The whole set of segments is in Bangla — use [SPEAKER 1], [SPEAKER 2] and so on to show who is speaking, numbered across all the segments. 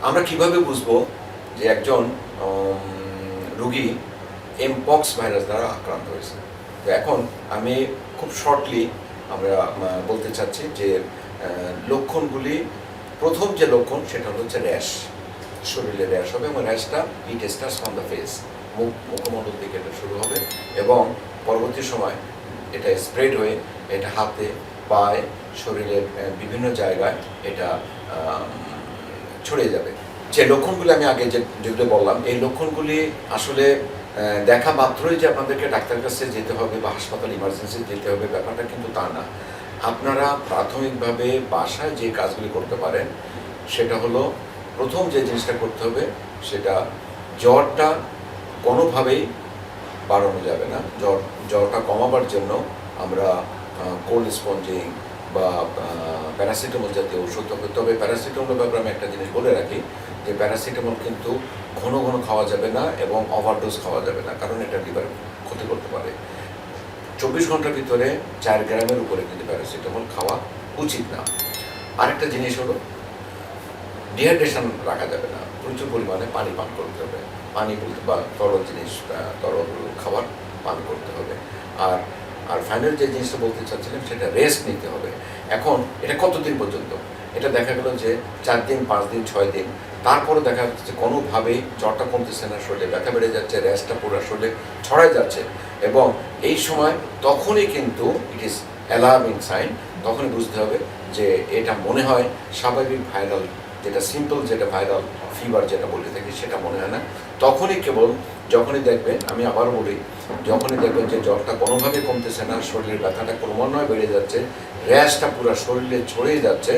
[SPEAKER 1] আমরা কিভাবে বুঝবো যে একজন রোগী এমপক্স ভাইরাস দ্বারা আক্রান্ত হয়েছে? তো এখন আমি খুব শর্টলি আমরা বলতে চাচ্ছি যে লক্ষণগুলি, প্রথম যে লক্ষণ সেটা হচ্ছে র্যাশ, শরীরে র্যাশ হবে এবং র্যাশটা it starts from the face, মুখমণ্ডল থেকে এটা শুরু হবে এবং পরবর্তী সময় এটা স্প্রেড হয়ে এটা হাতে, পায়ে, শরীরের বিভিন্ন জায়গায় এটা ছড়িয়ে যাবে। যে লক্ষণগুলি আমি আগে যেগুলো বললাম, এই লক্ষণগুলি আসলে দেখা মাত্রই যে আপনাদেরকে ডাক্তারের কাছে যেতে হবে বা হাসপাতাল ইমার্জেন্সি যেতে হবে, ব্যাপারটা কিন্তু তা না। আপনারা প্রাথমিকভাবে বাসায় যে কাজগুলি করতে পারেন সেটা হলো, প্রথম যে জিনিসটা করতে হবে সেটা জ্বরটা কোনোভাবেই বাড়ানো যাবে না। জ্বরটা কমাবার জন্য আমরা কোল্ড স্পঞ্জিং বা প্যারাসিটামল জাতীয় ওষুধ হবে। তবে প্যারাসিটামলের ব্যাপারে আমি একটা জিনিস বলে রাখি যে প্যারাসিটামল কিন্তু ঘন ঘন খাওয়া যাবে না এবং ওভারডোজ খাওয়া যাবে না, কারণ এটা লিভার ক্ষতি করতে পারে। 24 ঘন্টার ভিতরে 4 গ্রামের উপরে কিন্তু প্যারাসিটামল খাওয়া উচিত না। আরেকটা জিনিস হলো, ডিহাইড্রেশন রাখা যাবে না, প্রচুর পরিমাণে পানি পান করতে হবে। পানি বলতে বা তরল জিনিস, তরল খাবার পান করতে হবে। আর আর ফাইনাল যে জিনিসটা বলতে চাচ্ছিলাম সেটা রেস্ট নিতে হবে। এখন এটা কতদিন পর্যন্ত? এটা দেখা গেল যে 4 দিন, 5 দিন, 6 দিন, তারপরে দেখা যাচ্ছে যে কোনোভাবেই জ্বরটা কমতেছে না, শরীরে ব্যথা বেড়ে যাচ্ছে, র্যাশটা পুরো শরীরে ছড়ায় যাচ্ছে এবং এই সময় তখনই কিন্তু ইট ইজ অ্যালার্মিং সাইন। তখনই বুঝতে হবে যে এটা মনে হয় স্বাভাবিক ভাইরাল, যেটা সিম্পল, যেটা ভাইরাল ফিভার যেটা বলে থাকি সেটা মনে হয় না। তখনই কেবল যখনই দেখবেন, আমি আবার বলি, যখনই দেখবেন যে জ্বরটা কোনোভাবে কমতেছে না, শরীরের ব্যথাটা ক্রমান্বয়ে বেড়ে যাচ্ছে, র্যাশটা পুরো শরীরে ছড়িয়ে যাচ্ছে,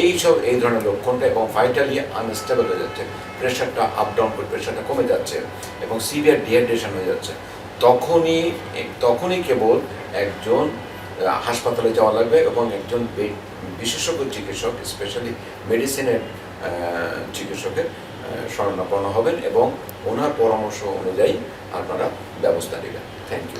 [SPEAKER 1] এই ধরনের লক্ষণটা, এবং ভাইটালি আনস্টেবল হয়ে যাচ্ছে, প্রেশারটা আপ ডাউন করে প্রেশারটা কমে যাচ্ছে এবং সিভিয়ার ডিহাইড্রেশন হয়ে যাচ্ছে, তখনই কেবল একজন হাসপাতালে যাওয়া লাগবে এবং একজন বিশেষজ্ঞ চিকিৎসক, স্পেশালি মেডিসিনের চিকিৎসকের শরণাপন্ন হবেন এবং ওনার পরামর্শ অনুযায়ী আপনারা ব্যবস্থা নেবেন। Thank you.